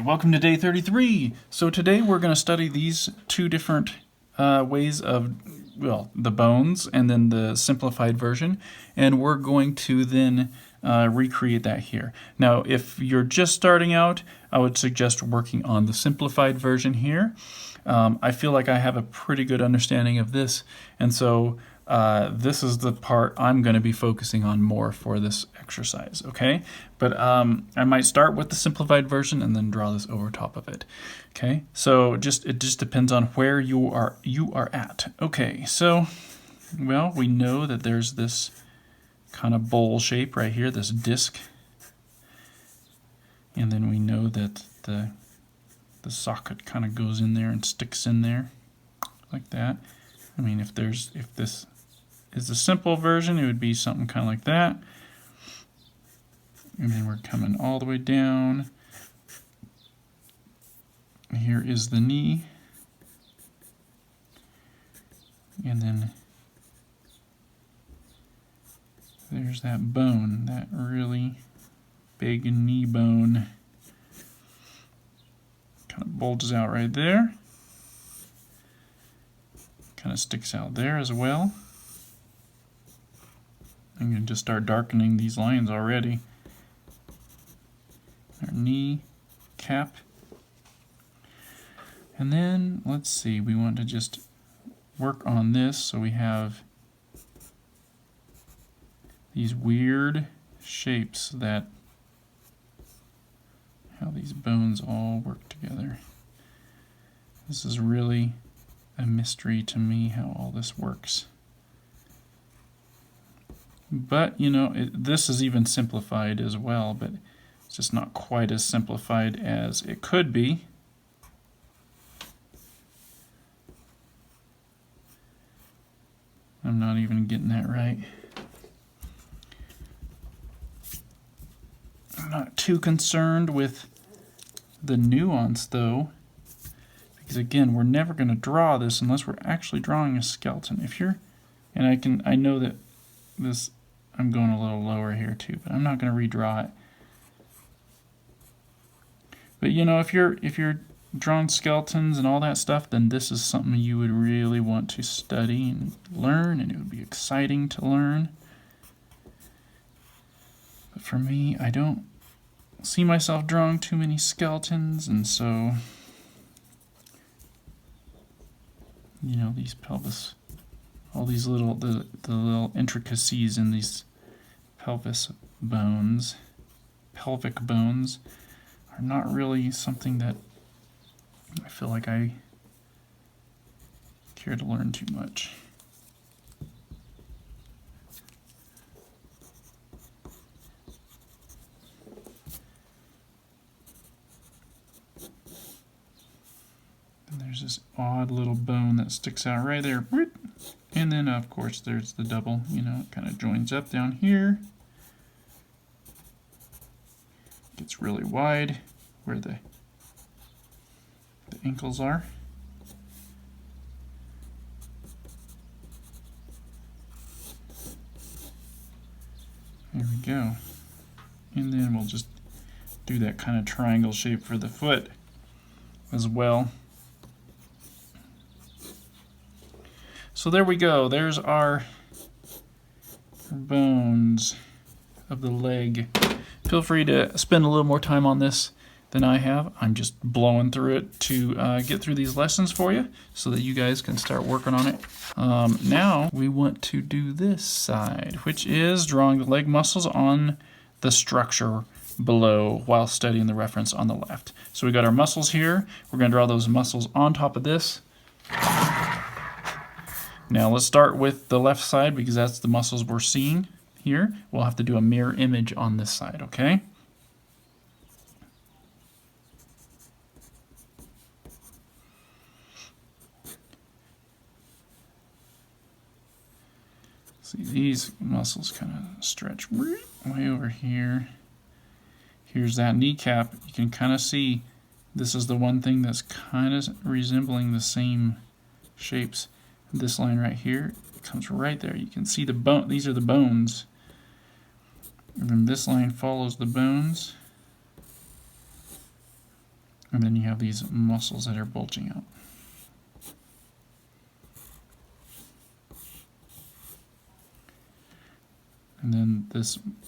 Welcome to day 33. So today we're going to study these two different ways of, well, the bones and then the simplified version, and we're going to then recreate that here. Now, if you're just starting out, I would suggest working on the simplified version here. I feel like I have a pretty good understanding of this, and so this is the part I'm going to be focusing on more for this exercise, okay? But I might start with the simplified version and then draw this over top of it, okay? So it just depends on where you are at. Okay, so, well, we know that there's this kind of bowl shape right here, this disc, and then we know that the socket kind of goes in there and sticks in there like that. I mean, if this is the simple version, it would be something kind of like that. And then we're coming all the way down. Here is the knee. And then there's that bone, that really big knee bone. Kind of bulges out right there. Kind of sticks out there as well. I'm going to just start darkening these lines already. Our knee cap. And then, let's see, we want to just work on this so we have these weird shapes that how these bones all work together. This is really a mystery to me how all this works. But, you know, this is even simplified as well, but it's just not quite as simplified as it could be. I'm not even getting that right. I'm not too concerned with the nuance, though, because again, we're never going to draw this unless we're actually drawing a skeleton. If you're, and I know that this, I'm going a little lower here too, but I'm not going to redraw it. But you know, if you're drawing skeletons and all that stuff, then this is something you would really want to study and learn, and it would be exciting to learn. But for me, I don't see myself drawing too many skeletons, and so, you know, these pelvis, all these little, the little intricacies in these pelvic bones are not really something that I feel like I care to learn too much. And there's this odd little bone that sticks out right there. And then, of course, there's the double, you know, it kind of joins up down here. Gets really wide where the ankles are. There we go. And then we'll just do that kind of triangle shape for the foot as well. So there we go. There's our bones of the leg. Feel free to spend a little more time on this than I have. I'm just blowing through it to get through these lessons for you so that you guys can start working on it. Now we want to do this side, which is drawing the leg muscles on the structure below while studying the reference on the left. So we got our muscles here. We're going to draw those muscles on top of this. Now let's start with the left side because that's the muscles we're seeing here. We'll have to do a mirror image on this side, okay? See, these muscles kind of stretch way over here. Here's that kneecap. You can kind of see this is the one thing that's kind of resembling the same shapes. This line right here comes right there. You can see the bone. These are the bones. And then this line follows the bones. And then you have these muscles that are bulging out. And then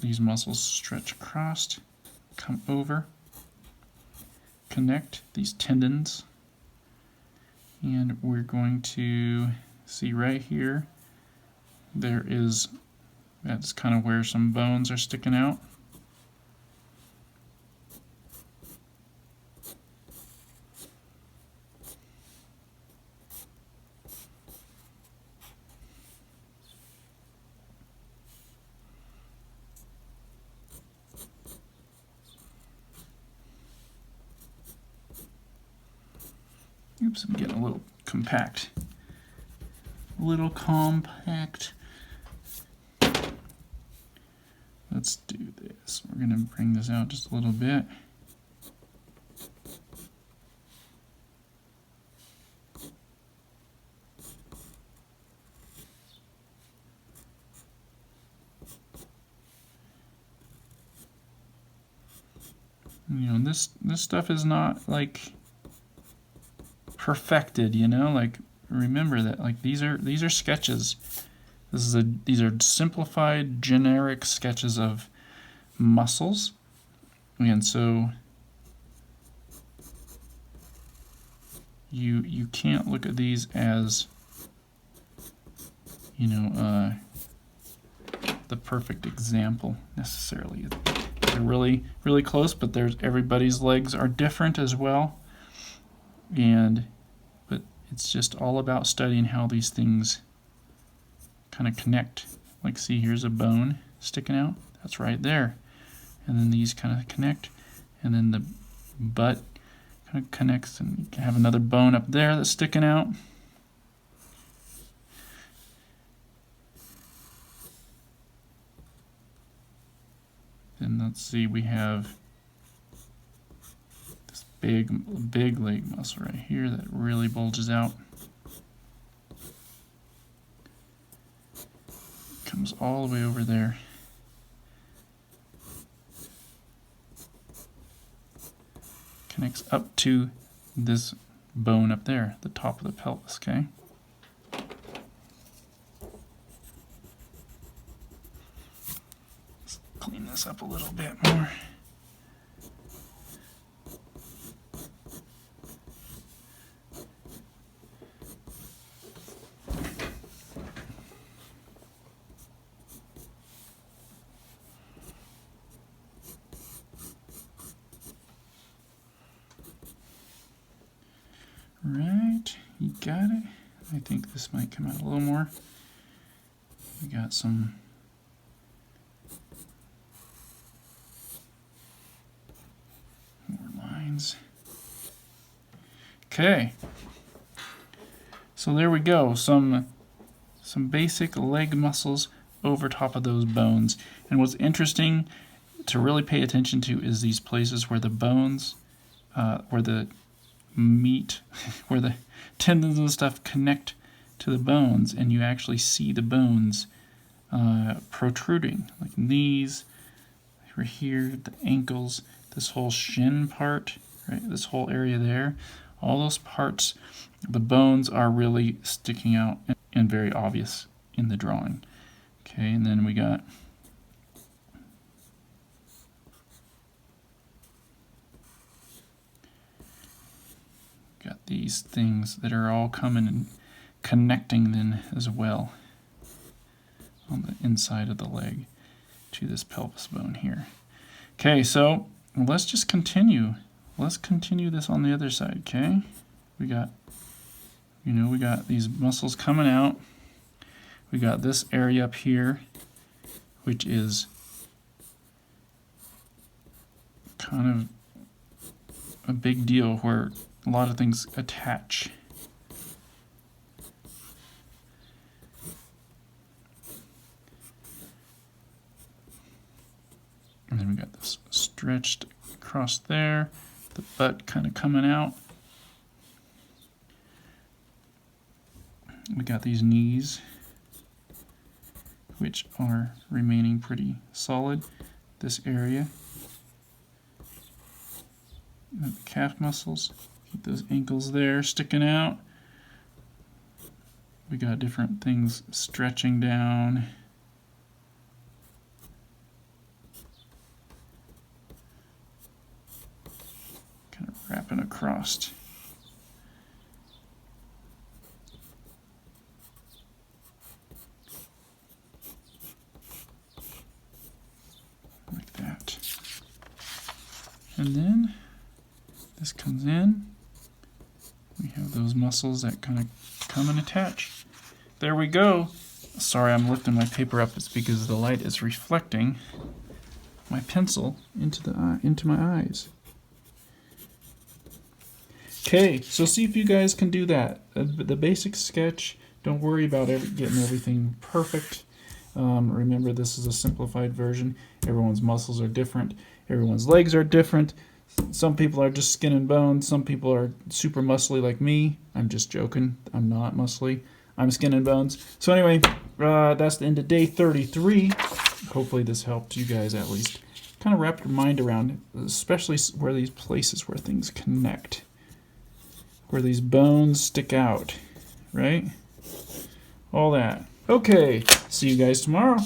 these muscles stretch across, come over, connect these tendons. And we're going to see right here, that's kind of where some bones are sticking out. Oops, I'm getting a little compact. A little compact. Let's do this. We're going to bring this out just a little bit. You know, this stuff is not like perfected, you know, like remember that like these are sketches. These are simplified generic sketches of muscles. And so you can't look at these as, you know, the perfect example necessarily. They're really close, but everybody's legs are different as well. But it's just all about studying how these things kind of connect. Like, see, here's a bone sticking out. That's right there. And then these kind of connect. And then the butt kind of connects, and you can have another bone up there that's sticking out. Then let's see, we have this big leg muscle right here that really bulges out. Comes all the way over there. Connects up to this bone up there, the top of the pelvis, okay? Let's clean this up a little bit more. Right, you got it. I think this might come out a little more. We got some more lines. Okay, so there we go. Some basic leg muscles over top of those bones. And what's interesting to really pay attention to is these places where the bones, where the meat, where the tendons and stuff connect to the bones, and you actually see the bones protruding, like knees, over here, the ankles, this whole shin part, right? This whole area there, all those parts, the bones are really sticking out and very obvious in the drawing. Okay, and then we got these things that are all coming and connecting then as well on the inside of the leg to this pelvis bone here. Okay, so let's just continue. Let's continue this on the other side, okay? We got these muscles coming out. We got this area up here, which is kind of a big deal where a lot of things attach. And then we got this stretched across there, the butt kind of coming out. We got these knees, which are remaining pretty solid. This area. And the calf muscles. Keep those ankles there sticking out. We got different things stretching down. Kind of wrapping across. Like that. And then this comes in. We have those muscles that kind of come and attach. There we go. Sorry, I'm lifting my paper up. It's because the light is reflecting my pencil into my eyes. Okay, so see if you guys can do that. The basic sketch. Don't worry about getting everything perfect. Remember, this is a simplified version. Everyone's muscles are different. Everyone's legs are different. Some people are just skin and bones. Some people are super muscly like me. I'm just joking. I'm not muscly. I'm skin and bones. So anyway, that's the end of day 33. Hopefully this helped you guys at least kind of wrap your mind around it, especially where these places where things connect, where these bones stick out, right? All that. Okay, see you guys tomorrow.